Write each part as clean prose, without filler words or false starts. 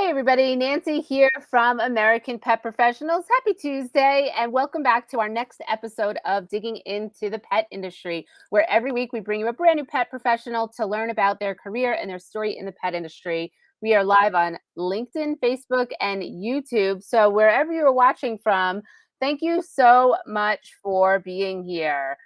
Hey everybody, Nancy here from American Pet Professionals. Happy Tuesday and welcome back to our next episode of Digging into the Pet Industry, where every week we bring you a brand new pet professional to learn about their career and their story in the pet industry. We are live on LinkedIn, Facebook, and YouTube. So wherever you're watching from, thank you so much for being here.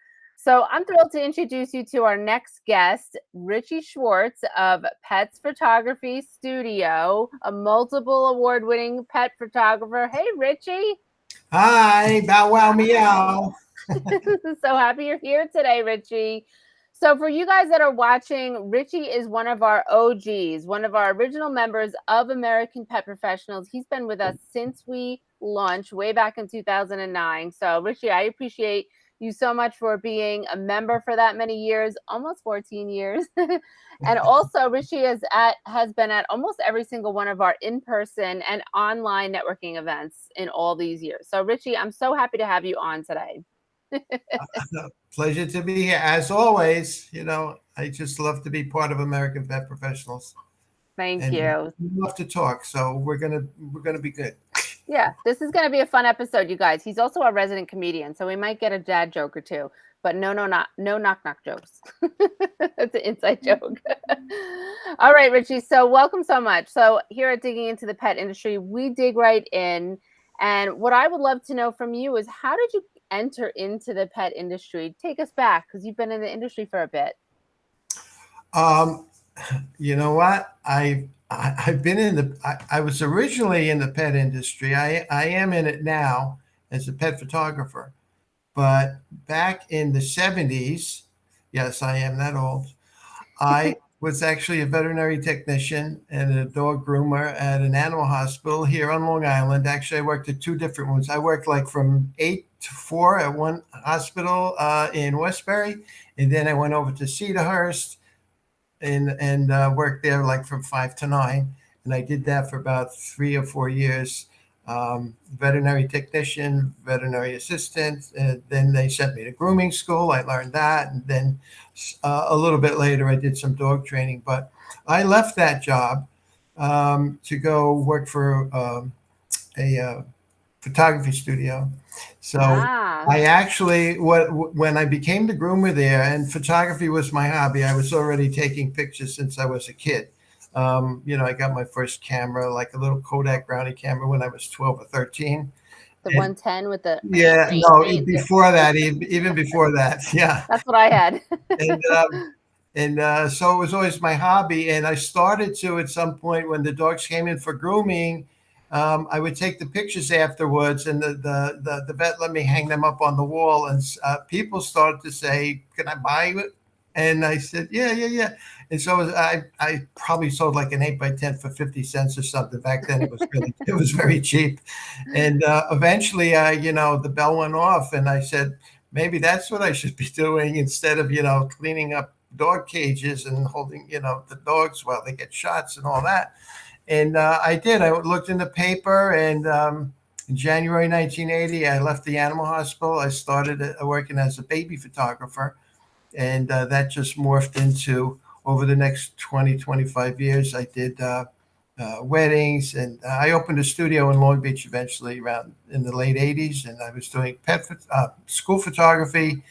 So I'm thrilled to introduce you to our next guest, Richie Schwartz of Pets Photography Studio, a multiple award-winning pet photographer. Hey, Richie. Hi, bow wow meow. So happy you're here today, Richie. So for you guys that are watching, Richie is one of our OGs, one of our original members of American Pet Professionals. He's been with us since we launched way back in 2009. So Richie, I appreciate you so much for being a member for that many years, almost 14 years. And also Richie has been at almost every single one of our in-person and online networking events in all these years. So Richie, I'm so happy to have you on today. Pleasure to be here. As always, I just love to be part of American Pet Professionals, Thank and you. we love to talk. So we're gonna be good. Yeah, this is going to be a fun episode, you guys. He's also a resident comedian, so we might get a dad joke or two, but no knock knock jokes. That's an inside joke. All right, Richie. So welcome so much. So here at Digging into the Pet Industry, we dig right in. And what I would love to know from you is how did you enter into the pet industry? Take us back because you've been in the industry for a bit. Um, you know what? I've been in the. I was originally in the pet industry. I am in it now as a pet photographer. But back in the 70s, yes, I am that old. I was actually a veterinary technician and a dog groomer at an animal hospital here on Long Island. Actually, I worked at two different ones. I worked like from 8 to 4 at one hospital in Westbury, and then I went over to Cedarhurst and worked there like from 5 to 9. And I did that for about 3 or 4 years. Veterinary technician, veterinary assistant. And then they sent me to grooming school. I learned that. And then a little bit later, I did some dog training. But I left that job to go work for a photography studio. So Ah, I actually, when I became the groomer there, and photography was my hobby, I was already taking pictures since I was a kid. I got my first camera, like a little Kodak Brownie camera, when I was 12 or 13. the And 110 with the yeah, no, before that, even before that, yeah. That's what I had. And so it was always my hobby. And I started to, at some point, when the dogs came in for grooming, I would take the pictures afterwards, and the vet let me hang them up on the wall. And people started to say, "Can I buy it?" And I said, "Yeah, yeah, yeah." And so I probably sold like an 8 by 10 for 50 cents or something. Back then, it was very cheap. And eventually, the bell went off, and I said, maybe that's what I should be doing instead of cleaning up dog cages and holding the dogs while they get shots and all that. And I did. I looked in the paper, and in January 1980, I left the animal hospital. I started working as a baby photographer, and that just morphed into, over the next 20, 25 years, I did weddings, and I opened a studio in Long Beach eventually around in the late 80s, and I was doing school photography,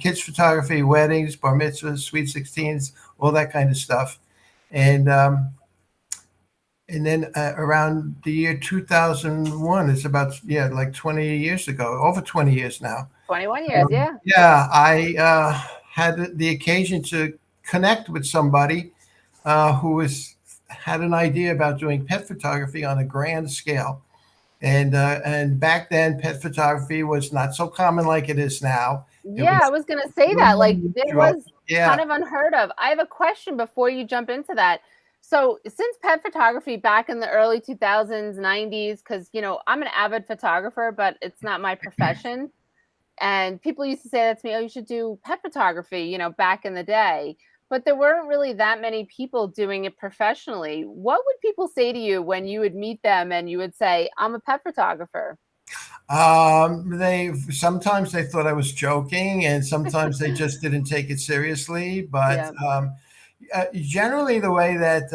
kids photography, weddings, bar mitzvahs, sweet 16s, all that kind of stuff. And then around the year 2001, it's about, yeah, like 20 years ago, over 20 years now. 21 years, yeah. Yeah, I had the occasion to connect with somebody had an idea about doing pet photography on a grand scale. And back then, pet photography was not so common like it is now. It Yeah, I was was gonna say really that. Like, it unusual. was kind Yeah. of unheard of. I have a question before you jump into that. So, since pet photography back in the early 2000s, 90s, because, I'm an avid photographer, but it's not my profession. And people used to say that to me, oh, you should do pet photography, back in the day. But there weren't really that many people doing it professionally. What would people say to you when you would meet them and you would say, I'm a pet photographer? They sometimes they thought I was joking, and sometimes they just didn't take it seriously. But Yeah. generally, the way that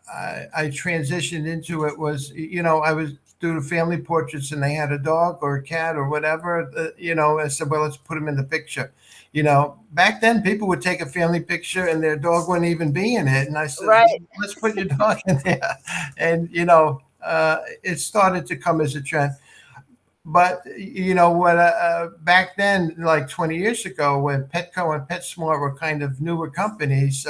I transitioned into it was, I was doing family portraits and they had a dog or a cat or whatever, I said, well, let's put them in the picture. Back then people would take a family picture and their dog wouldn't even be in it. And I said, Right. let's put your dog in there. And, it started to come as a trend. But what? Back then, like 20 years ago, when Petco and PetSmart were kind of newer companies,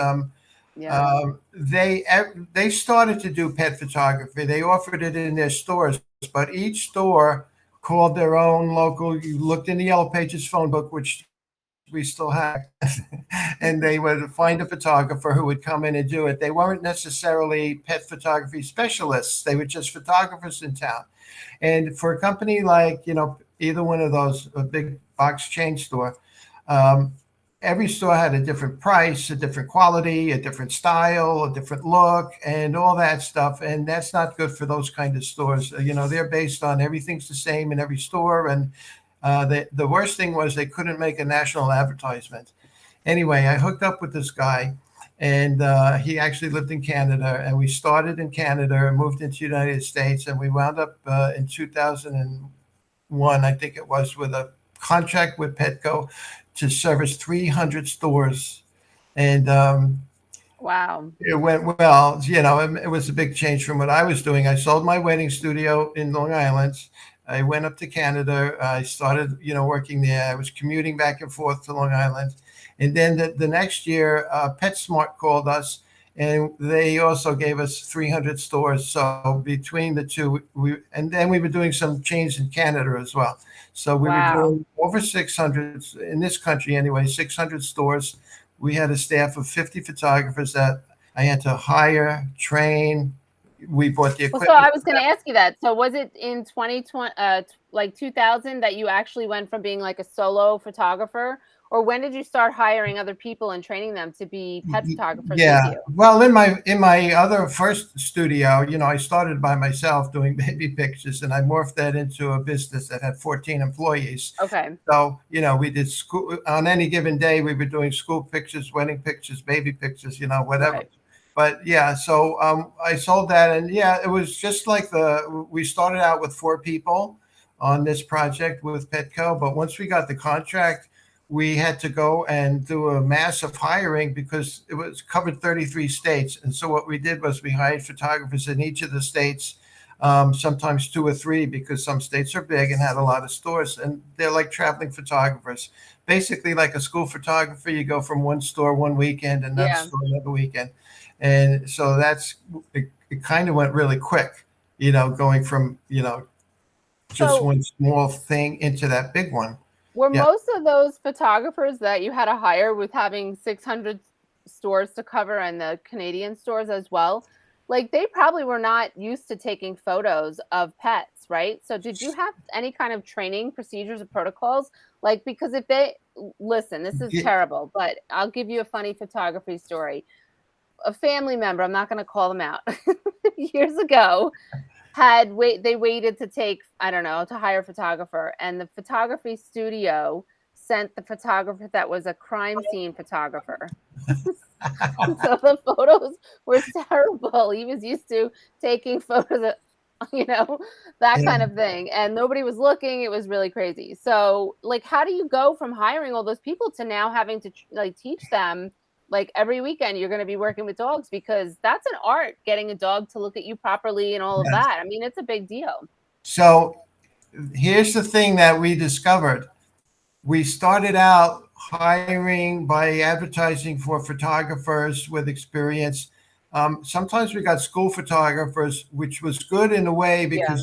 Yeah. they started to do pet photography. They offered it in their stores, but each store called their own local. You looked in the Yellow Pages phone book, which we still have, and they would find a photographer who would come in and do it. They weren't necessarily pet photography specialists. They were just photographers in town. And for a company like, either one of those, a big box chain store, um, every store had a different price, a different quality, a different style, a different look, and all that stuff. And that's not good for those kind of stores. They're based on everything's the same in every store. And the worst thing was they couldn't make a national advertisement. Anyway, I hooked up with this guy, and he actually lived in Canada, and we started in Canada and moved into the United States, and we wound up in 2001, I think it was, with a contract with Petco to service 300 stores. And Wow. it went well. It was a big change from what I was doing. I sold my wedding studio in Long Island. I went up to Canada. I started, working there. I was commuting back and forth to Long Island. And then the next year, PetSmart called us, and they also gave us 300 stores. So between the two, and then we were doing some chains in Canada as well. So we were Wow. doing over 600 in this country anyway, 600 stores. We had a staff of 50 photographers that I had to hire, train. We bought the Well, so equipment. I was going to ask you that. So was it in 2020, like 2000, that you actually went from being like a solo photographer, or when did you start hiring other people and training them to be pet photographers with Yeah. you? Well, in my other first studio, I started by myself doing baby pictures, and I morphed that into a business that had 14 employees. Okay. So, we did school on any given day. We were doing school pictures, wedding pictures, baby pictures, whatever. Right. But yeah, so I sold that, and yeah, it was just like we started out with 4 people on this project with Petco, but once we got the contract, we had to go and do a massive hiring because it was covered 33 states. And so what we did was we hired photographers in each of the states, sometimes 2 or 3, because some states are big and had a lot of stores, and they're like traveling photographers. Basically, like a school photographer, you go from one store one weekend and another Yeah. store another weekend. And so it kind of went really quick, going from, just So one small thing into that big one. were Yeah. most of those photographers that you had to hire, with having 600 stores to cover and the Canadian stores as well, like they probably were not used to taking photos of pets, right? So did you have any kind of training procedures or protocols? Like, because if they listen, this is Yeah. terrible, but I'll give you a funny photography story. A family member, I'm not going to call them out, years ago, they waited to take, I don't know, to hire a photographer, and the photography studio sent the photographer that was a crime scene photographer. So the photos were terrible. He was used to taking photos of, you know, that Yeah. kind of thing, and nobody was looking. It was really crazy. So, like, how do you go from hiring all those people to now having to like teach them, like every weekend you're going to be working with dogs, because that's an art, getting a dog to look at you properly and all of Yes. that. I mean, it's a big deal. So here's the thing that we discovered. We started out hiring by advertising for photographers with experience. Sometimes we got school photographers, which was good in a way Yeah.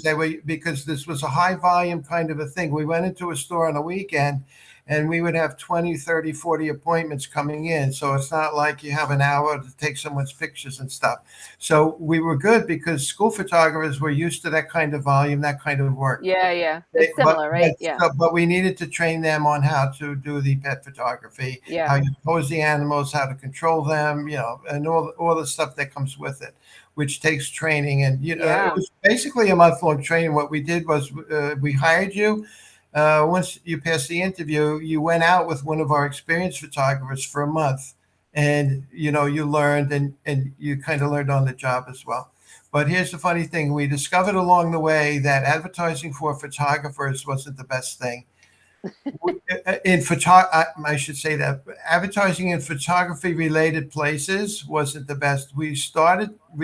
because this was a high volume kind of a thing. We went into a store on a weekend and we would have 20, 30, 40 appointments coming in. So it's not like you have an hour to take someone's pictures and stuff. So we were good because school photographers were used to that kind of volume, that kind of work. Yeah, yeah. They- It's But, similar, right? but, Yeah. but we needed to train them on how to do the pet photography, how Yeah. you pose the animals, how to control them, and all the stuff that comes with it, which takes training. And it Yeah. was basically a month-long training. What we did was we hired you. Once you passed the interview, you went out with one of our experienced photographers for a month. and you learned, and you kind of learned on the job as well. But here's the funny thing: we discovered along the way that advertising for photographers wasn't the best thing. In photo, I should say that advertising in photography related places wasn't the best. We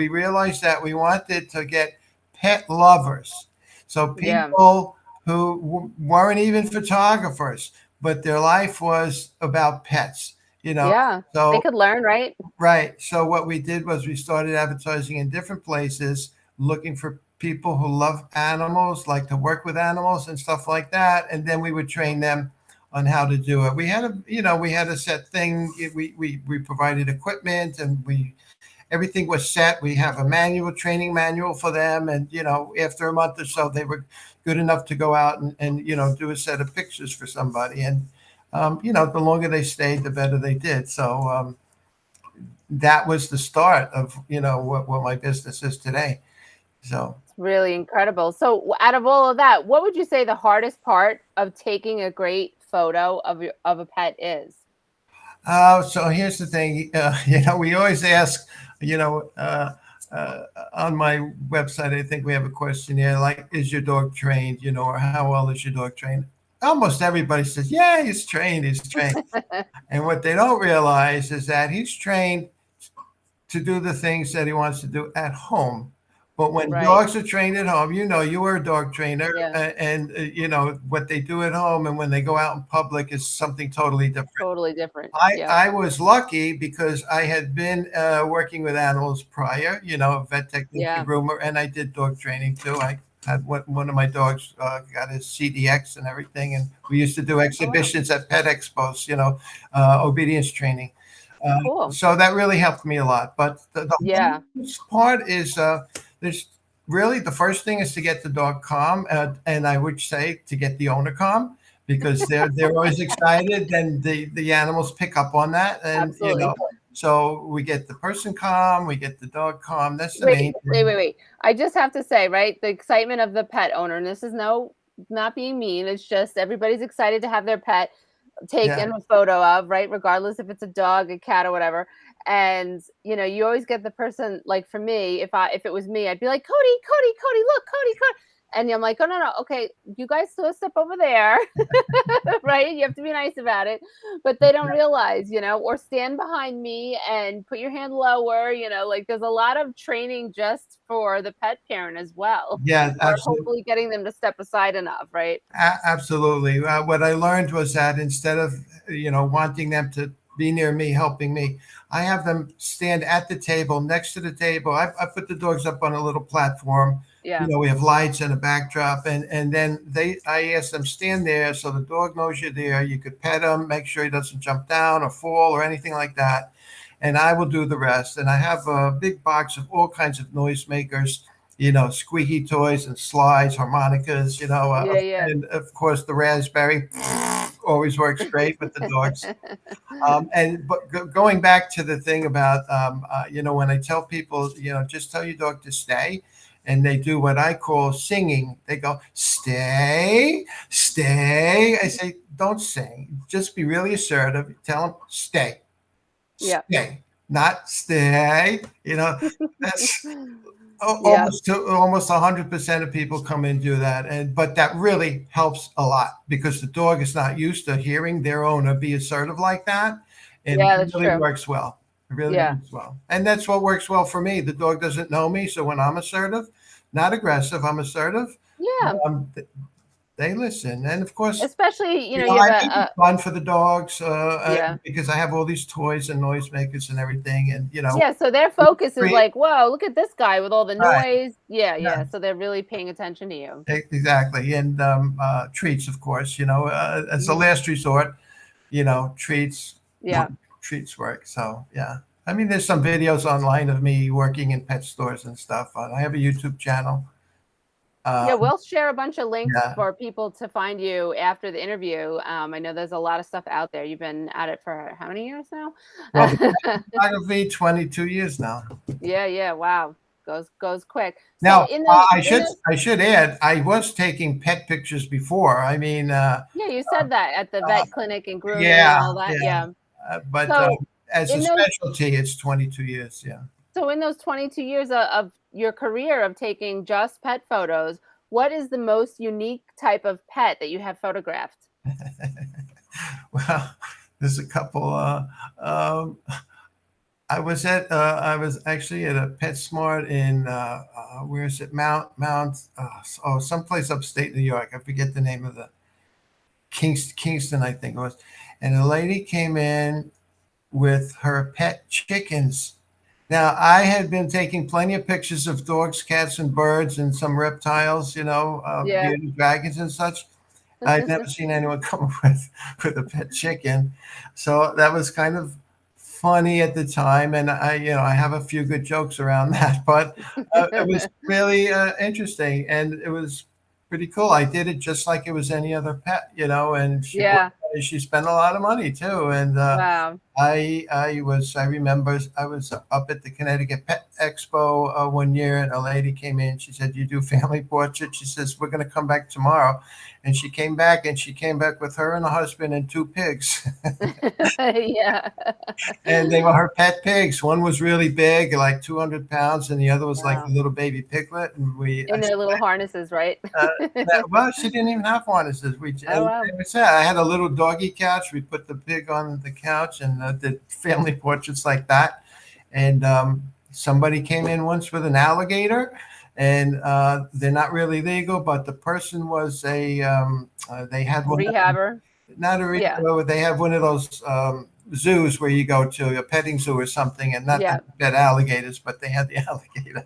realized that we wanted to get pet lovers. So Yeah. people who weren't even photographers, but their life was about pets, you know. Yeah. They So could learn, right? right. So what we did was we started advertising in different places, looking for people who love animals, like to work with animals and stuff like that. And then we would train them on how to do it. We had a set thing. We provided equipment, and everything was set. We have a training manual for them. And, after a month or so, they were good enough to go out and do a set of pictures for somebody. And, the longer they stayed, the better they did. So, that was the start of what my business is today. So It's really incredible. So, out of all of that, what would you say the hardest part of taking a great photo of a pet is? so here's the thing. We always ask. You know, on my website, I think we have a questionnaire like, "Is your dog trained?" Or "How well is your dog trained?" Almost everybody says, "Yeah, he's trained. He's trained." And what they don't realize is that he's trained to do the things that he wants to do at home. But when Right. dogs are trained at home, you were a dog trainer, Yeah. and what they do at home and when they go out in public is something totally different. Totally different. I Yeah. I was lucky because I had been working with animals prior, vet technician, Yeah. groomer, and I did dog training too. I had one of my dogs got his CDX and everything, and we used to do Oh, wow. exhibitions at pet expos, obedience training. Cool. So that really helped me a lot. But the Yeah. hardest part is there's really the first thing is to get the dog calm, and I would say to get the owner calm because they're always excited, and the animals pick up on that, and Absolutely. so we get the person calm, we get the dog calm. That's the Wait, main wait, thing. wait, wait. I just have to say, right, the excitement of the pet owner, and this is not being mean. It's just everybody's excited to have their pet Yeah. taken a photo of, right? Regardless if it's a dog, a cat, or whatever. And you always get the person like for me, if it was me, I'd be like, Cody, Cody, Cody, look, Cody, Cody. And I'm like, oh no, no, okay, you guys still step over there, right? You have to be nice about it. But they don't realize, or stand behind me and put your hand lower, like there's a lot of training just for the pet parent as well. Yeah, Or absolutely. hopefully getting them to step aside enough, right? Absolutely. What I learned was that instead of, wanting them to be near me, helping me, I have them stand at the table, next to the table. I put the dogs up on a little platform. Yeah. We have lights and a backdrop, and then I ask them stand there so the dog knows you're there. You could pet him, make sure he doesn't jump down or fall or anything like that, and I will do the rest. And I have a big box of all kinds of noisemakers, squeaky toys and slides, harmonicas, Yeah, yeah. and of course the raspberry always works great with the dogs. But going back to the thing about, when I tell people, just tell your dog to stay, and they do what I call singing. They go, stay, stay. I say, don't sing. Just be really assertive. Tell them, stay, Yeah. stay, not stay. That's Yeah. almost 100% of people come and do that, but that really helps a lot because the dog is not used to hearing their owner be assertive like that, and Yeah, it that's really true. works well. It really Yeah. works well, and that's what works well for me. The dog doesn't know me, so when I'm assertive, not aggressive, I'm assertive. Yeah. They listen, and of course, Especially, you I have make it fun for the dogs yeah. because I have all these toys and noisemakers and everything, and Yeah, so their we focus is create like, "Whoa, look at this guy with all the right. noise." Yeah, Yeah. yeah, so they're really paying attention to you. Exactly, and treats, of course. As a Mhm. last resort. Treats Yeah. treats work. So yeah, I mean, there's some videos online of me working in pet stores and stuff. I have a YouTube channel. Uh, Yeah, we'll share a bunch of links yeah, for people to find you after the interview. I know there's a lot of stuff out there. You've been at it for how many years now? well, photography 22 years now. Yeah, yeah, wow. Goes quick. So Now, in the I in should the I should add, I was taking pet pictures before. I mean, yeah, you said that at the uh, vet clinic and grooming and yeah, all that. yeah, Yeah. but So as a In those specialty, it's 22 years. Yeah. So in those 22 years of your career of taking just pet photos, what is the most unique type of pet that you have photographed? Well, there's a couple. Um, I was actually at a PetSmart in where is it? Someplace upstate New York. I forget the name of the Kingston, I think it was. And a lady came in with her pet chickens. Now, I had been taking plenty of pictures of dogs, cats, and birds, and some reptiles, Yeah. bearded dragons and such. I'd never seen anyone come with a pet chicken, so that was kind of funny at the time, and I have a few good jokes around that, but it was really interesting, and it was pretty cool. I did it just like it was any other pet, and Yeah. she spent a lot of money too, and Wow. I remember I was up at the Connecticut Pet Expo one year, and a lady came in. She said, "You do family portraits?" She says, "We're going to come back tomorrow," and she came back, with her and her husband and two pigs. Yeah. And they were her pet pigs. One was really big, like 200 pounds, and the other was like a Wow. little baby piglet. And In their little harnesses, right? uh, well, she didn't even have harnesses. Oh, wow. I had a little doggy couch. We put the pig on the couch and did family portraits like that. And somebody came in once with an alligator, and they're not really legal, but the person was they had one, Rehabber. not a Yeah. rehab, they have one of those zoos where you go to a petting zoo or something, and not Yeah. that pet alligators, but they had the alligator.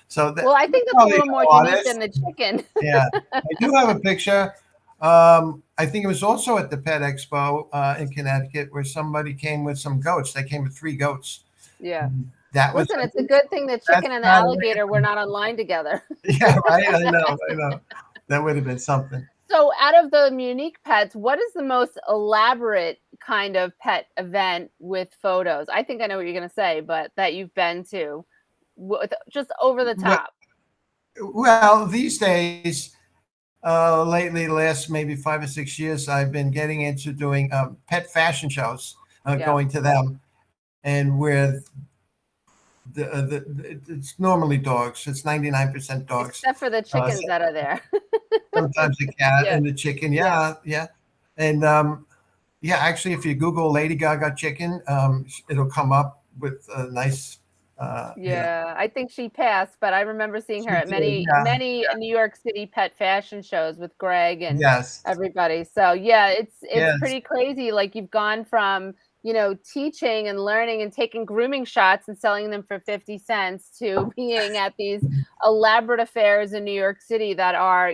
So that Well, I think that's a probably little more an unique artist. than the chicken. Yeah, I do have a picture. I think it was also at the Pet Expo in Connecticut where somebody came with some goats. They came with three goats. Yeah. That was, Listen, it's a good thing the that's chicken and the kind of alligator were not online together. yeah, right. I know. That would have been something. So, out of the unique pets, what is the most elaborate kind of pet event with photos? I think I know what you're going to say, but that you've been to, just over the Well, top. well, these days, lately, last maybe 5 or 6 years, I've been getting into doing pet fashion shows, Yeah. going to them, and where it's normally dogs. It's 99% dogs. Except for the chickens So that are there. sometimes the cat Yeah. and the chicken. Yeah. Yeah, yeah. And yeah, actually, if you Google Lady Gaga chicken, it'll come up with a nice, Yeah, I think she passed, but I remember seeing her she at did. many, Yeah, many New York City pet fashion shows with Greg and yes, everybody. So yeah, it's yes, pretty crazy. Like you've gone from, teaching and learning and taking grooming shots and selling them for 50 cents to being at these elaborate affairs in New York City that are,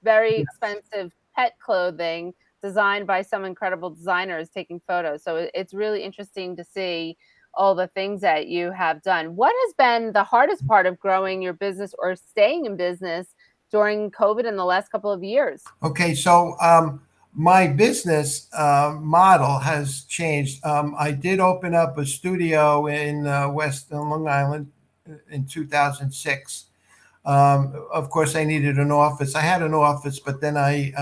very expensive pet clothing designed by some incredible designers taking photos. So it's really interesting to see all the things that you have done. What has been the hardest part of growing your business or staying in business during COVID in the last couple of years? Okay, so my business model has changed. I did open up a studio in West Long Island in 2006. Of course, I needed an office. I had an office, but then I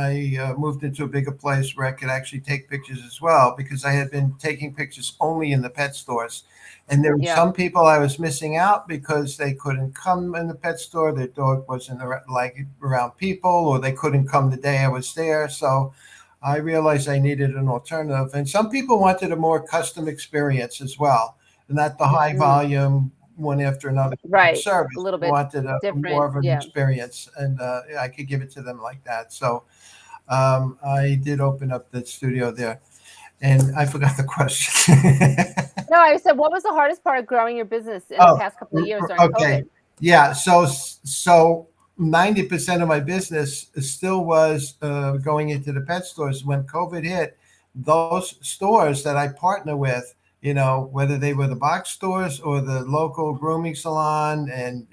moved into a bigger place where I could actually take pictures as well because I had been taking pictures only in the pet stores. And there were Yeah. some people I was missing out because they couldn't come in the pet store. Their dog wasn't around people, or they couldn't come the day I was there. So I realized I needed an alternative. And some people wanted a more custom experience as well, not the high Mhm. volume one after another Right. A service. little They bit wanted a more different. of an Yeah. experience, and I could give it to them like that. So I did open up the studio there, and I forgot the question. No, I said, what was the hardest part of growing your business in the Oh, past couple of years during okay. COVID? Yeah. So 90% of my business still was going into the pet stores. When COVID hit, those stores that I partner with, whether they were the box stores or the local grooming salon and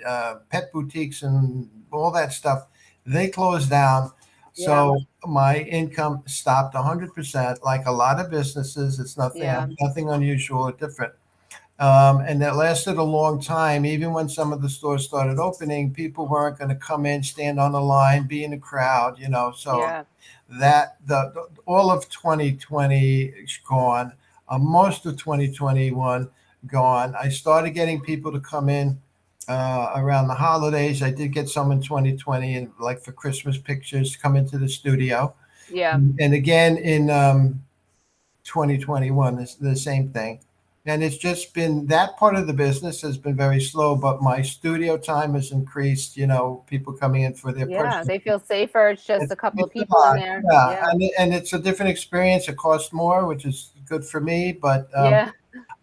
pet boutiques and all that stuff, they closed down. Yeah. So my income stopped 100%. Like a lot of businesses, it's Yeah. nothing unusual or different. And that lasted a long time. Even when some of the stores started opening, people weren't going to come in, stand on the line, be in a crowd. So Yeah. that the all of 2020 is gone. most of 2021 gone. I started getting people to come in around the holidays. I did get some in 2020, and like for Christmas pictures, come into the studio. Yeah. And again in 2021, it's the same thing. And it's just been that part of the business has been very slow, but my studio time has increased. People coming in for their Yeah, personal. they feel safer. It's just It's, a couple of it's a people in lot, there. yeah, Yeah. and it's a different experience. It costs more, which is good for me, Yeah.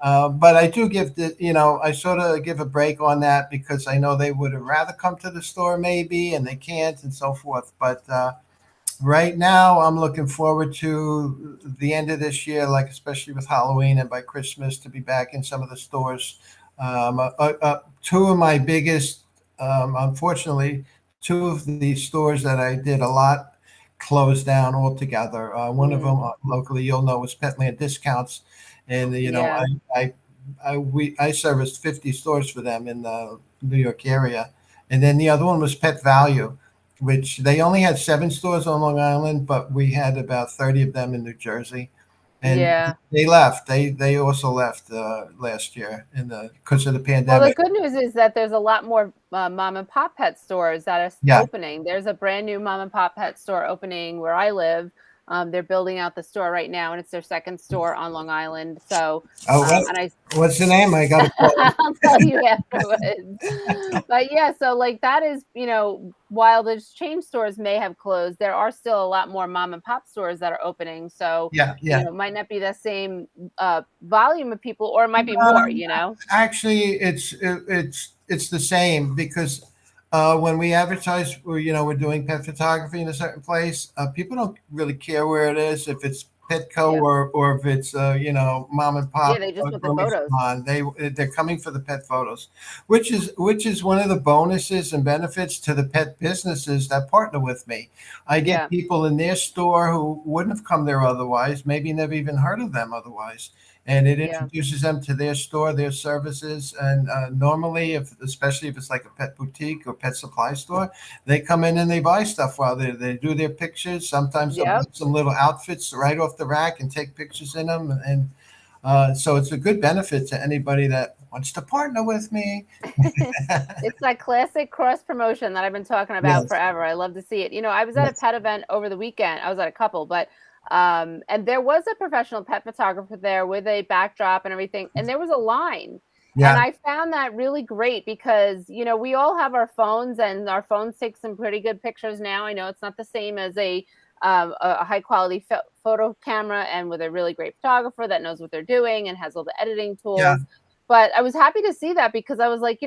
but I do give I sort of give a break on that because I know they would have rather come to the store maybe, and they can't, and so forth. But right now, I'm looking forward to the end of this year, like especially with Halloween and by Christmas, to be back in some of the stores. Two of my biggest, unfortunately, two of the stores that I did a lot closed down altogether. One of Mm, them locally, you'll know, was Petland Discounts, and yeah. I serviced 50 stores for them in the New York area, and then the other one was Pet Value, which they only had 7 stores on Long Island, but we had about 30 of them in New Jersey. And Yeah. they left. They also left last year because of the Well, the pandemic. good news is that there's a lot more mom and pop pet stores that are Yeah. opening. There's a brand new mom and pop pet store opening where I live. They're building out the store right now, and it's their second store on Long Island. So, Oh, and I what's the name? I got to call them. I'll tell you afterwards. But yeah, so like that is, while the chain stores may have closed, there are still a lot more mom and pop stores that are opening. So, Yeah, yeah. it might not be the same volume of people, or it might be more, Um, Actually, it's the same because when we advertise, we're doing pet photography in a certain place. People don't really care where it is, if it's Petco Yeah. or if it's mom and Yeah, pop they just want the grooming photos. salon. They're coming for the pet photos, which is one of the bonuses and benefits to the pet businesses that partner with me. I get Yeah. people in their store who wouldn't have come there otherwise, maybe never even heard of them otherwise, and it Yeah. introduces them to their store, their services. And normally, especially if it's like a pet boutique or pet supply store, they come in and they buy stuff while they do their pictures. Sometimes they'll buy Yep. some little outfits right off the rack and take pictures in them. And so it's a good benefit to anybody that wants to partner with me. It's that classic cross promotion that I've been talking about Yes, forever. I love to see it. I was at a yes, pet event over the weekend. I was at a couple, but and there was a professional pet photographer there with a backdrop and everything, and there was a line. And yeah, I found that really great because, we all have our phones and our phones take some pretty good pictures now. I know it's not the same as a high quality photo camera and with a really great photographer that knows what they're doing and has all the editing yeah, tools. But I was happy to see that because I was like,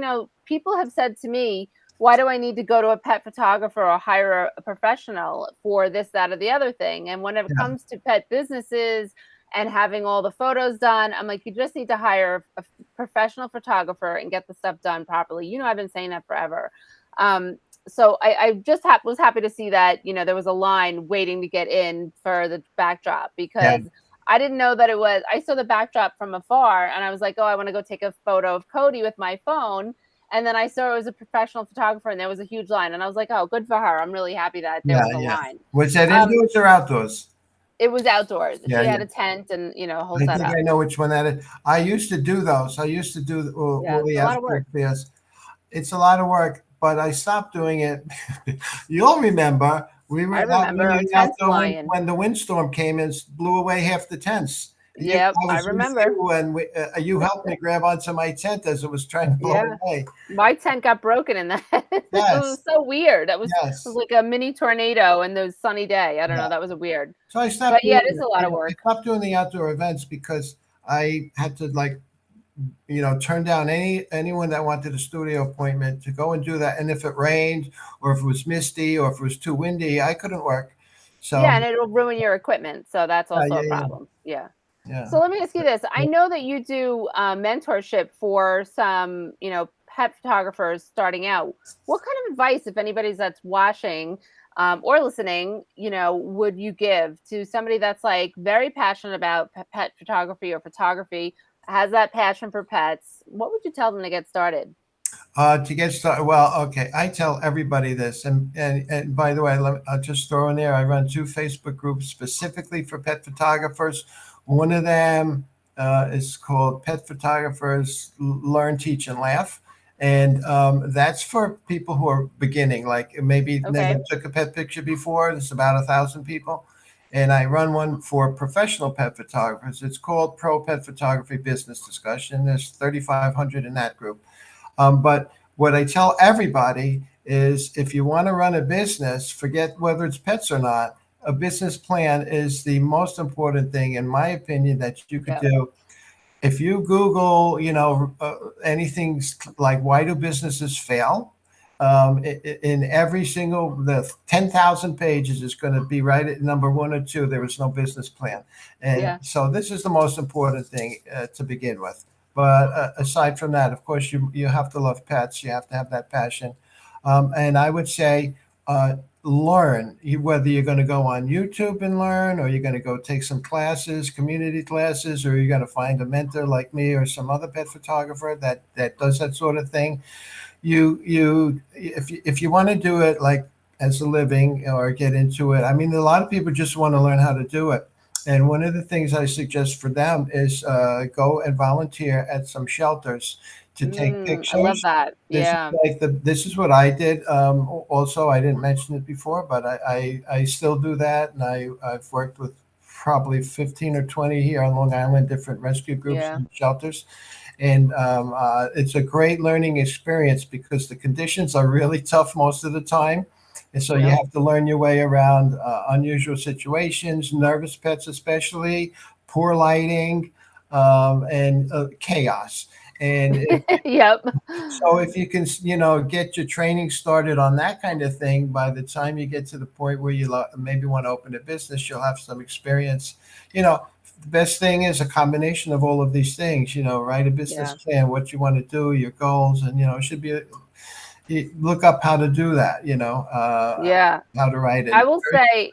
people have said to me, why do I need to go to a pet photographer or hire a professional for this, that, or the other thing? And when it yeah, comes to pet businesses and having all the photos done, I'm like, you just need to hire a professional photographer and get the stuff done properly. I've been saying that forever. Um, so I just was happy to see that, there was a line waiting to get in for the backdrop yeah, because I didn't know that it was. I saw the backdrop from afar and I was like, oh, I want to go take a photo of Cody with my phone. And then I saw it was a professional photographer and there was a huge line. And I was like, oh, good for her. I'm really happy that there yeah, was a yeah. line. Was that Um, indoors or outdoors? it was outdoors. Yeah, She yeah. had a tent and, a whole I think setup. I know which one that is. I used to do those. I used to do Yeah, all it's the a lot of outdoor work. fairs. It's a lot of work, but I stopped doing it. You'll remember we I were out remember our running tents outdoor flying. when the windstorm came and blew away half the tents. Yep, I I was with remember. you, and you helped me grab onto my tent as it was trying to blow Yeah. away. My tent got broken in that. It was Yes, so weird. It was yes, like a mini tornado in those sunny day. I don't know. yeah. That was a weird. So I But stopped yeah, doing it is it. a lot of I work. stopped doing the outdoor events because I had to turn down anyone that wanted a studio appointment to go and do that. And if it rained or if it was misty or if it was too windy, I couldn't work. So Yeah, and it'll ruin your equipment. So that's yeah, also a yeah, yeah, problem. Yeah. yeah. So let me ask you this. I know that you do mentorship for some, pet photographers starting out. What kind of advice, if anybody's that's watching or listening, would you give to somebody that's like very passionate about pet photography or photography, has that passion for pets? What would you tell them to get started? To get started, well, okay, I tell everybody this, and by the way, I'll just throw in there. I run 2 Facebook groups specifically for pet photographers. One of them is called Pet Photographers Learn, Teach, and Laugh. And that's for people who are beginning, like maybe never Okay. took a pet picture before. It's about 1,000 people. And I run one for professional pet photographers. It's called Pro Pet Photography Business Discussion. There's 3,500 in that group. But what I tell everybody is if you want to run a business, forget whether it's pets or not, a business plan is the most important thing, in my opinion, that you could Yeah. do. If you Google, anything like why do businesses fail, in every single the 10,000 pages is going to be right at number one or two. There is no business plan, and Yeah. so this is the most important thing to begin with. But aside from that, of course, you have to love pets. You have to have that passion, and I would say. Learn whether you're going to go on YouTube and learn, or you're going to go take some classes, community classes, or you're going to find a mentor like me or some other pet photographer that does that sort of thing. If you want to do it like as a living or get into it, I mean, a lot of people just want to learn how to do it. And one of the things I suggest for them is go and volunteer at some shelters to take I love pictures. that. This is Yeah. this is what I did. Also, I didn't mention it before, but I still do that, and I've worked with probably 15 or 20 here on Long Island, different rescue groups Yeah. and shelters. And it's a great learning experience because the conditions are really tough most of the time. And so you Yep. have to learn your way around unusual situations, nervous pets, especially poor lighting, and chaos. And Yep. so if you can, get your training started on that kind of thing, by the time you get to the point where you maybe want to open a business, you'll have some experience. The best thing is a combination of all of these things. Write a business Yeah. plan, what you want to do, your goals, and it should be. You look up how to do that. Yeah. How to write it. I will say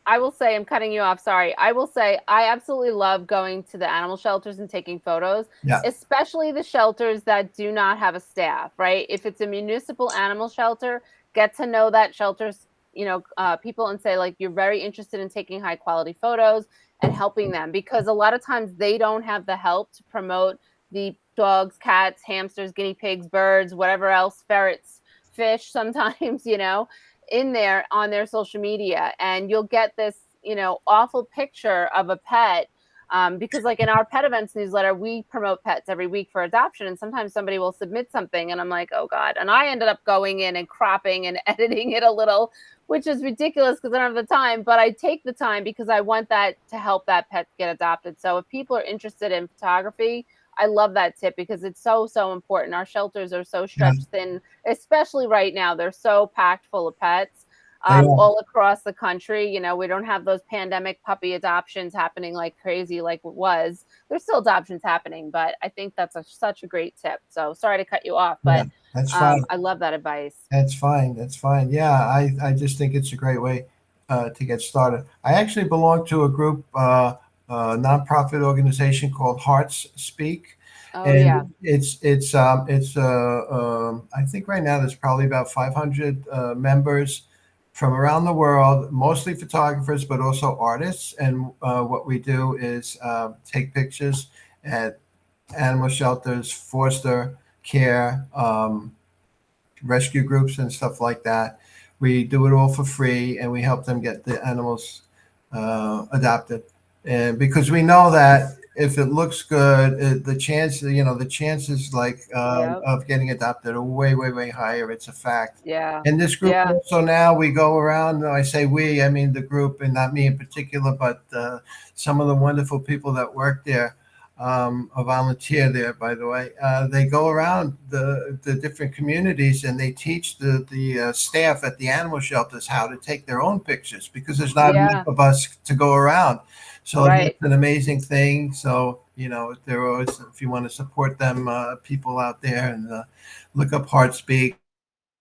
I will say, I'm cutting you off, sorry. I will say I absolutely love going to the animal shelters and taking photos, Yeah, especially the shelters that do not have a staff, right? If it's a municipal animal shelter, get to know that shelter's, people and say like you're very interested in taking high quality photos and helping them because a lot of times they don't have the help to promote the dogs, cats, hamsters, guinea pigs, birds, whatever else, ferrets, fish sometimes, in there on their social media, and you'll get this awful picture of a pet, because like in our pet events newsletter we promote pets every week for adoption, and sometimes somebody will submit something and I'm like, oh god, and I ended up going in and cropping and editing it a little, which is ridiculous because I don't have the time, but I take the time because I want that to help that pet get adopted. So if people are interested in photography, I love that tip because it's so important. Our shelters are so yeah, stretched thin, especially right now. They're so packed full of pets, they are. all across the country. We don't have those pandemic puppy adoptions happening like crazy like it was. There's still adoptions happening, but I think that's such a great tip. So sorry to cut you off, Yeah, but that's fine. I love that advice. That's fine. That's fine. Yeah, I just think it's a great way to get started. I actually belong to a group, a nonprofit organization called Hearts Speak, Oh yeah, and I think right now there's probably about 500 members from around the world, mostly photographers, but also artists. And what we do is take pictures at animal shelters, foster care. Rescue groups and stuff like that. We do it all for free, and we help them get the animals adopted. And because we know that if it looks good, the chances like yeah, of getting adopted are way, way, way higher. It's a fact. yeah, And this group yeah, also now we go around. And I say we, I mean the group, and not me in particular, but some of the wonderful people that work there, a volunteer there, by the way. They go around the different communities and they teach the staff at the animal shelters how to take their own pictures because there's not enough yeah, of us to go around. So right. that's an amazing thing. So if there are always, if you want to support them, people out there, and look up Heartspeak,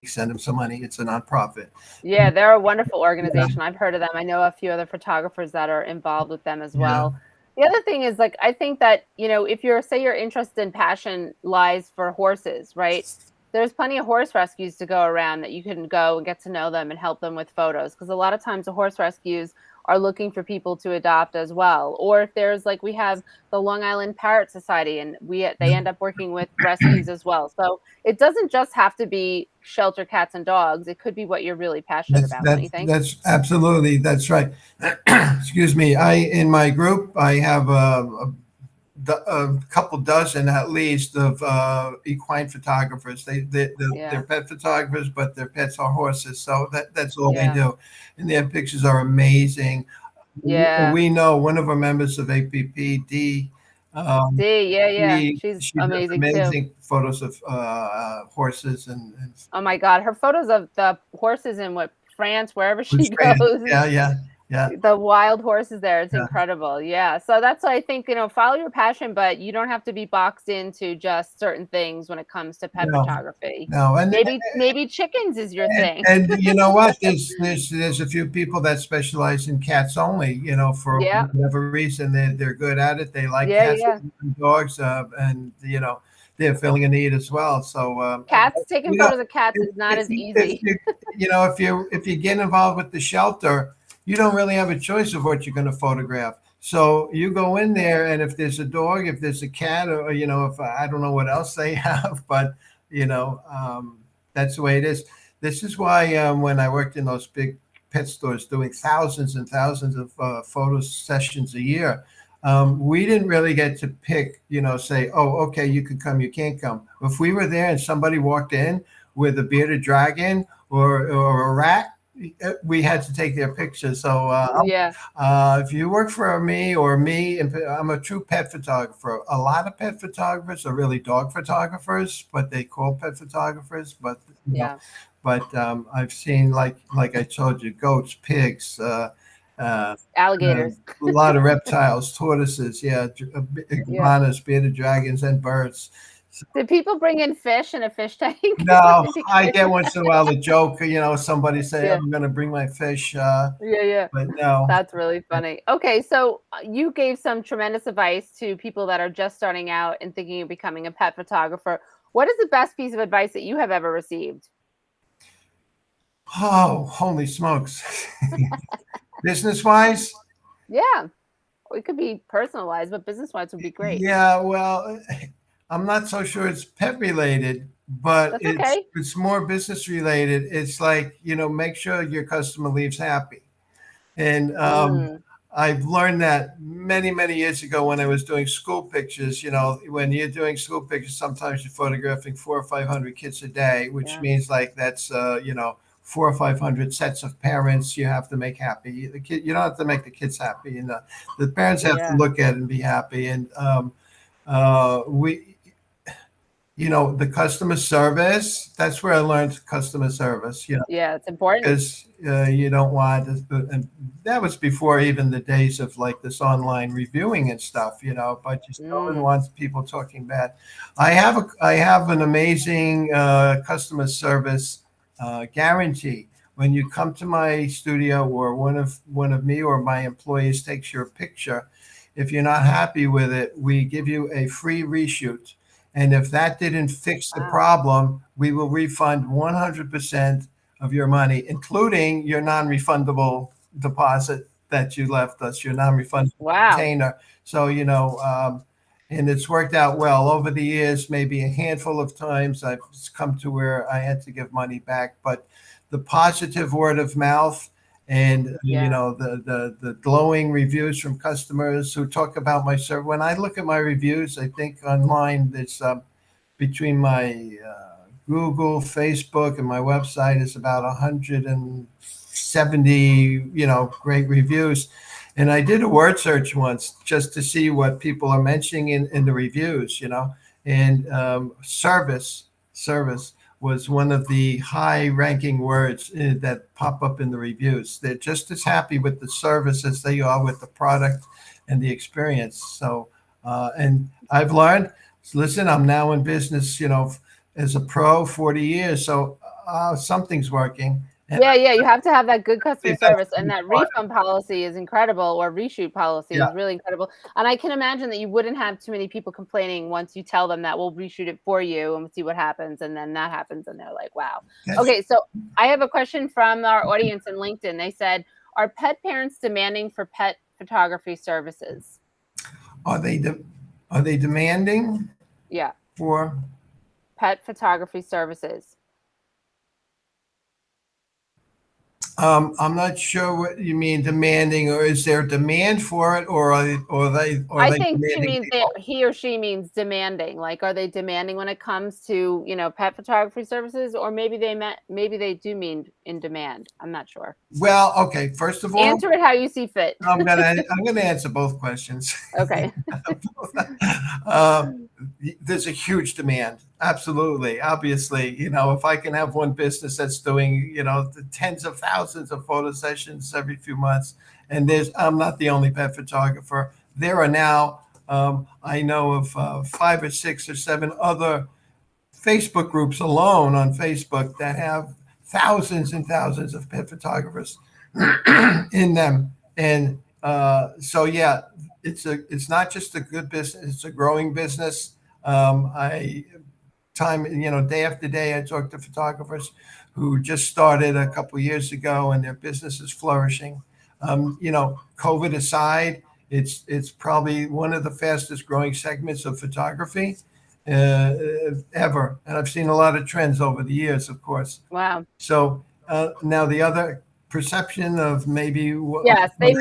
send them some money. It's a nonprofit. Yeah, they're a wonderful Yeah, organization. I've heard of them. I know a few other photographers that are involved with them as yeah, well. The other thing is like I think that, if you're say your interest and passion lies for horses, right? There's plenty of horse rescues to go around that you can go and get to know them and help them with photos because a lot of times the horse rescues are looking for people to adopt as well. Or if there's like we have the Long Island Parrot Society, and they end up working with rescues as well. So it doesn't just have to be shelter cats and dogs. It could be what you're really passionate That's about, don't you that's think? that's absolutely that's right. Excuse me. I in my group I have a couple dozen at least of equine photographers. They're Yeah. pet photographers, but their pets are horses. So that's all they Yeah. do, and their pictures are amazing. Yeah. We know one of our members of APPD. Um, D, yeah, yeah. She's she does amazing too. amazing photos of horses and Oh my God, her photos of the horses in what France, wherever she Bruce Grant. goes, Yeah, yeah, yeah, the wild horses there, it's yeah. incredible. Yeah. So that's why I think, follow your passion, but you don't have to be boxed into just certain things when it comes to pet No, photography. no, Maybe chickens is your thing. and you know what? There's a few people that specialize in cats only. For Yeah. whatever reason, they're good at it. They like Yeah, cats yeah. and dogs, and they're filling a need as well. So Cats, taking you know, photos of cats is not as if easy. you if you get involved with the shelter, you don't really have a choice of what you're going to photograph. So you go in there, and if there's a dog, if there's a cat, or if I don't know what else they have, but you know. That's the way it is. This is why when I worked in those big pet stores doing thousands and thousands of photo sessions a year, we didn't really get to pick, say, oh, okay, you can come, you can't come. If we were there and somebody walked in with a bearded dragon or a rat, we had to take their picture. So Yeah. if you work for me I'm a true pet photographer. A lot of pet photographers are really dog photographers, but they call pet photographers. But Yeah. I've seen like I told you, goats, pigs, a Alligators. lot of reptiles, tortoises, yeah, Yeah. iguanas, bearded dragons, and birds. Did people bring in fish in a fish tank? No, That'd be I crazy. get once in a while the joke, somebody say, Yeah. I'm going to bring my fish, Yeah, yeah. but no. That's really funny. Okay, so you gave some tremendous advice to people that are just starting out and thinking of becoming a pet photographer. What is the best piece of advice that you have ever received? Oh, holy smokes. Business wise? Yeah, it could be personalized, but business wise would be great. Yeah, well, I'm not so sure it's pet related, but That's it's okay. it's more business related. It's like, make sure your customer leaves happy. And Mm, I've learned that many, many years ago when I was doing school pictures. When you're doing school pictures, sometimes you're photographing 400 or 500 kids a day, which yeah, means like that's 400 or 500 sets of parents you have to make happy. The kid, you don't have to make the kids happy. The parents have to yeah, look at it and be happy. And we the customer service, that's where I learned customer service, yeah. It's important. because you don't want, and that was before even the days of like this online reviewing and stuff, but just no one Mm, wants people talking bad. I have an amazing customer service guarantee. When you come to my studio, or one of me or my employees takes your picture, if you're not happy with it, we give you a free reshoot. And if that didn't fix the wow, problem, we will refund 100% of your money, including your non-refundable deposit that you left us, your non-refundable wow. retainer. So, and it's worked out well over the years. Maybe a handful of times I've come to where I had to give money back, but the positive word of mouth and Yeah, the glowing reviews from customers who talk about my service. When I look at my reviews, I think online there's between my Google, Facebook, and my website is about 170, great reviews. And I did a word search once just to see what people are mentioning in the reviews, and service was one of the high ranking words that pop up in the reviews. They're just as happy with the service as they are with the product and the experience. So, and I've learned, listen, I'm now in business, as a pro 40 years. So something's working. And yeah, yeah. You have to have that good customer I that's service, and that important. refund policy is incredible, or reshoot policy Yeah. is really incredible. And I can imagine that you wouldn't have too many people complaining once you tell them that we'll reshoot it for you and we'll see what happens, and then that happens, and they're like, "Wow." That's Okay, so I have a question from our audience in LinkedIn. They said, Are pet parents demanding for pet photography services? Are they are they demanding Yeah, for? pet photography services. I'm not sure what you mean demanding, or is there demand for it, or are I they think she demanding means people? he or she means demanding. Like, are they demanding when it comes to, pet photography services? Or maybe they do mean in demand. I'm not sure. Well, okay. First of all, Answer it how you see fit. I'm gonna answer both questions. Okay. uh, there's a huge demand. Absolutely, obviously, if I can have one business that's doing, the tens of thousands of photo sessions every few months, and I'm not the only pet photographer. There are now, I know of 5 or 6 or 7 other Facebook groups alone on Facebook that have thousands and thousands of pet photographers in them. And so, yeah, it's not just a good business; it's a growing business. I time day after day, I talk to photographers who just started a couple of years ago, and their business is flourishing. COVID aside, it's probably one of the fastest growing segments of photography uh, ever, and I've seen a lot of trends over the years, of course. Wow. So now the other perception of maybe Yes, are they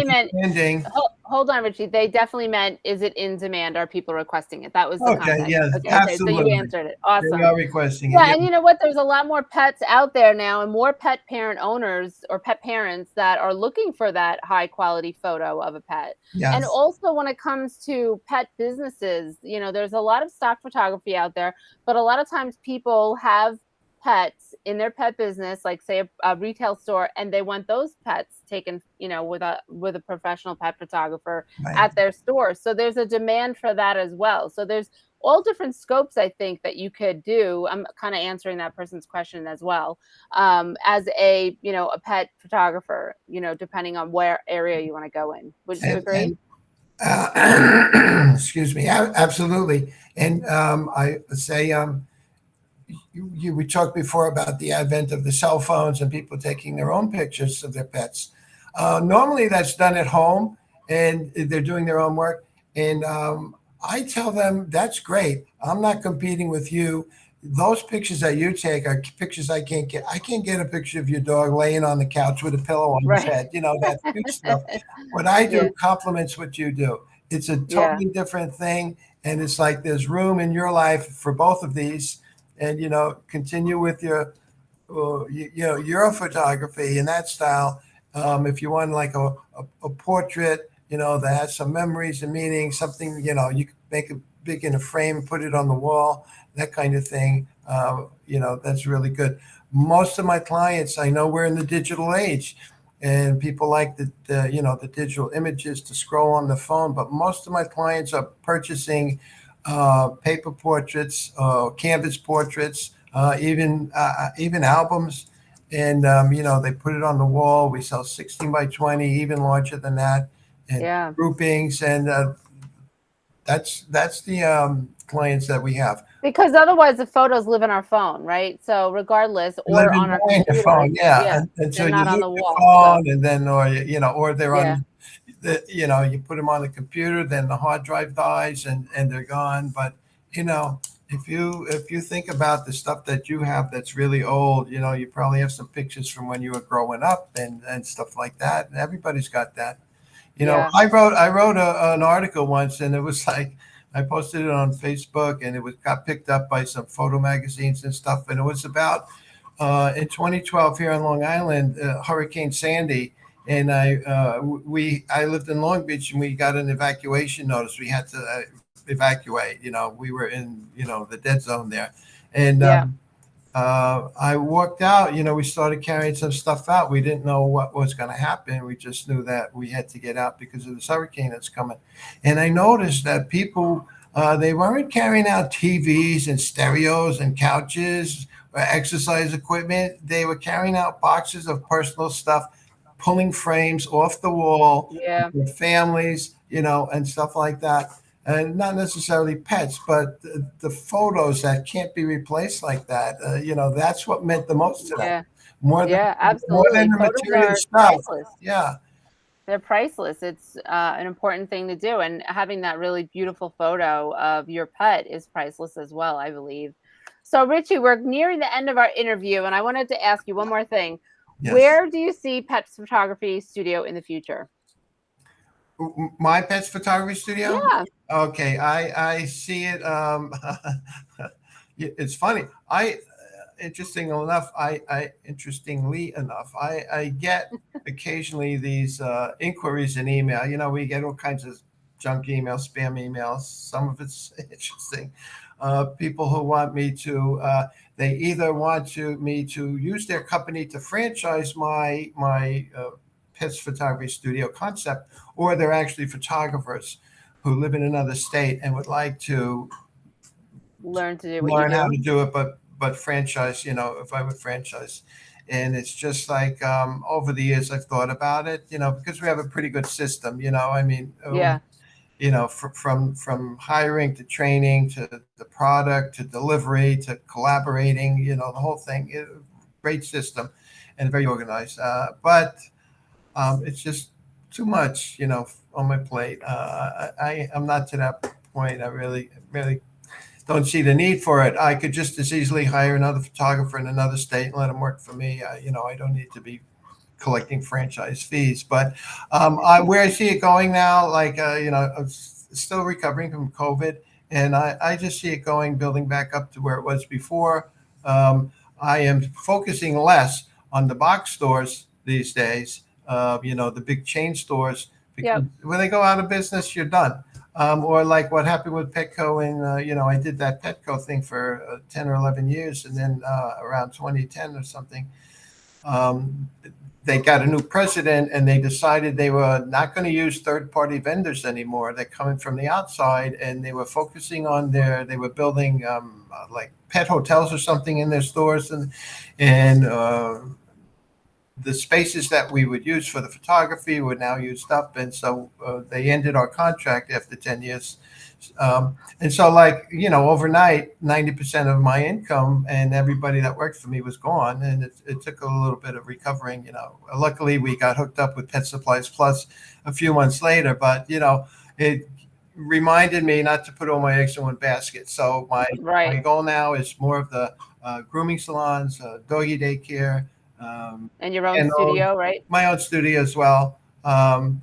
they meant demanding? hold on, Richie. They definitely meant, is it in demand? Are people requesting it? That was the Okay, context. yes, Okay, so you absolutely. answered it. They Awesome. are requesting it. Yeah, Yeah, and you know what? There's a lot more pets out there now, and more pet parent owners or pet parents that are looking for that high quality photo of a pet. And yes, also, when it comes to pet businesses, there's a lot of stock photography out there, but a lot of times people have pets in their pet business, like say a retail store, and they want those pets taken, with a professional pet photographer right. at their store. So there's a demand for that as well. So there's all different scopes, I think, that you could do. I'm kind of answering that person's question as well, as a pet photographer, depending on where area you want to go in. Would you agree? And excuse me, absolutely. And I say, we talked before about the advent of the cell phones and people taking their own pictures of their pets. Normally, that's done at home, and they're doing their own work. And I tell them that's great. I'm not competing with you. Those pictures that you take are pictures I can't get. I can't get a picture of your dog laying on the couch with a pillow on his Right. head. That cute stuff. What I do Yeah. complements what you do. It's a Yeah. totally different thing, and it's like there's room in your life for both of these, and continue with your photography in that style. If you want like a portrait, that has some memories and meaning, something, you can make it big in a frame, put it on the wall, that kind of thing. That's really good. Most of my clients, I know we're in the digital age, and people like the digital images to scroll on the phone, but most of my clients are purchasing paper portraits, canvas portraits, even albums, and they put it on the wall. We sell 16 by 20, even larger than that, and Yeah. groupings, and that's the clients that we have. Because otherwise the photos live in our phone, right? So regardless, or Living on our behind your computer, phone, yeah, yeah, and they're so you not on lose the your wall. So phone, and then or they're yeah. on you put them on the computer, then the hard drive dies, and they're gone. But you know, if you think about the stuff that you have that's really old, you probably have some pictures from when you were growing up and stuff like that. And everybody's got that. Yeah. I wrote an article once, and it was like I posted it on Facebook, and it got picked up by some photo magazines and stuff. And it was about in 2012 here on Long Island, Hurricane Sandy, and I lived in Long Beach, and we got an evacuation notice. We had to evacuate. We were in the dead zone there, and Yeah. I walked out. We started carrying some stuff out. We didn't know what was going to happen. We just knew that we had to get out because of this hurricane that's coming. And I noticed that people, they weren't carrying out TVs and stereos and couches or exercise equipment. They were carrying out boxes of personal stuff, pulling frames off the wall Yeah. with families, and stuff like that, and not necessarily pets, but the photos that can't be replaced like that. That's what meant the most to them. Yeah. more than Yeah, more than absolutely. the Photos material are stuff. priceless. Yeah. They're priceless. It's an important thing to do, and having that really beautiful photo of your pet is priceless as well, I believe. So, Richie, we're nearing the end of our interview, and I wanted to ask you one more thing. Yes. Where do you see Pet Photography Studio in the future? My pet's photography studio. Yeah. Okay, I see it. It's funny. I interestingly enough, I get occasionally these inquiries in email. You know, we get all kinds of junk emails, spam emails. Some of it's interesting. People who want me to. They either want me to use their company to franchise my pets photography studio concept, or they're actually photographers who live in another state and would like to Learn to do what you learn how do. to do it, but franchise. You know, if I would franchise, and it's just like over the years I've thought about it. You know, because we have a pretty good system. You know, I mean, Yeah. you know, from hiring to training to the product to delivery to collaborating. You know, the whole thing. Great system, and very organized. But it's just too much, you know, on my plate. I'm not to that point. I really don't see the need for it. I could just as easily hire another photographer in another state and let him work for me. You know, I don't need to be collecting franchise fees. But where I see it going now, like you know, I'm still recovering from COVID, and I just see it going, building back up to where it was before. Um, I am focusing less on the box stores these days. You know, the big chain stores, because Yep. when they go out of business, you're done. Or like what happened with Petco, and you know, I did that Petco thing for 10 or 11 years, and then around 2010 or something, um, they got a new president and they decided they were not going to use third party vendors anymore. They're coming from the outside, and they were focusing on they were building like pet hotels or something in their stores, and the spaces that we would use for the photography were now used up. And so they ended our contract after 10 years. And so, like, you know, overnight, 90% of my income and everybody that worked for me was gone. And it took a little bit of recovering, you know. Luckily, we got hooked up with Pet Supplies Plus a few months later. But, you know, it reminded me not to put all my eggs in one basket. So my Right. goal now is more of the grooming salons, doggy daycare, And your own and studio, right? my own studio as well. And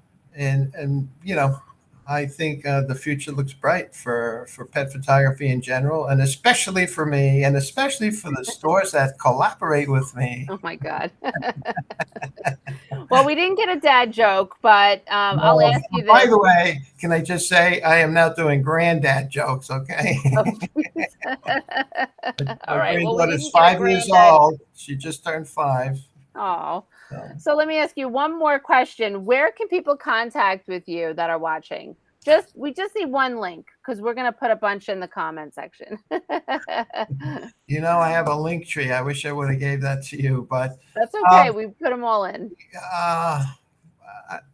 you know, I think the future looks bright for pet photography in general, and especially for me, and especially for the stores that collaborate with me. Oh my God. Well, we didn't get a dad joke, but I'll No, ask you by this. the way, can I just say I am now doing granddad jokes? Okay. Oh, please. All My right. Well, we granddaughter's didn't get a 5 years granddad. old. She just turned 5. Oh. So. So let me ask you one more question. Where can people contact with you that are watching? We just need one link because we're gonna put a bunch in the comment section. You know, I have a link tree. I wish I would have gave that to you, but That's um, okay. We put them all in. uh,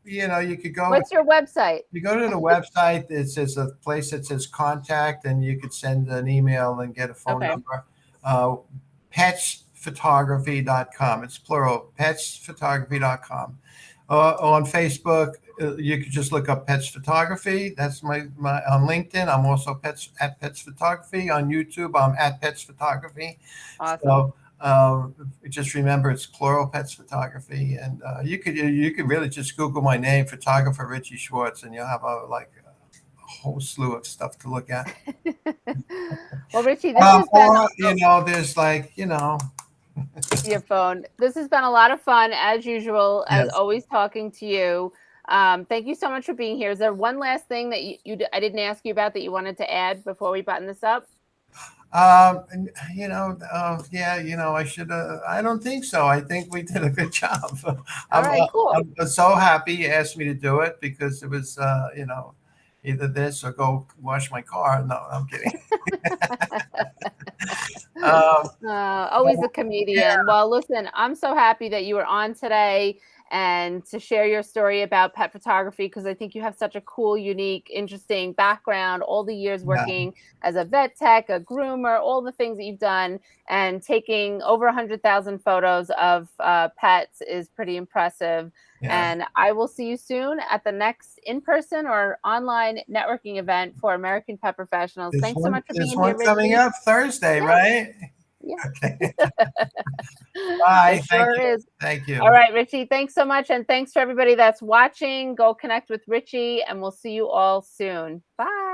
you know, you could go. What's your website? You go to the website. It says a place that says contact, and you could send an email and get a phone Okay. number. Uh, petsphotography.com. It's plural. Petsphotography.com. On Facebook, you could just look up Pets Photography. That's my on LinkedIn. I'm also Pets Photography. On YouTube, I'm at Pets Photography. Awesome. So just remember it's plural Pets Photography, and you could really just Google my name, photographer Richie Schwartz, and you'll have a whole slew of stuff to look at. Well, Richie, this has been Or you know, there's like you know, your phone. This has been a lot of fun, as usual, as yes. always, talking to you. Thank you so much for being here. Is there one last thing that I didn't ask you about that you wanted to add before we button this up? You know, yeah, you know, I should. I don't think so. I think we did a good job. All I'm, right, cool. I'm so happy you asked me to do it because it was, you know, either this or go wash my car. No, I'm kidding. Um, Always a comedian. Well, listen, I'm so happy that you were on today. and to share your story about pet photography, because I think you have such a cool, unique, interesting background, all the years Yeah, working as a vet tech, a groomer, all the things that you've done, and taking over 100,000 photos of pets is pretty impressive. yeah. And I will see you soon at the next in-person or online networking event for American Pet Professionals. Thanks so much for There's being here, one coming Richie. up Thursday, Yeah, right? yeah. Okay. It Bye. Thank sure you. is. Thank All you. right, Richie, thanks so much. And thanks for everybody that's watching. Go connect with Richie, and we'll see you all soon. Bye.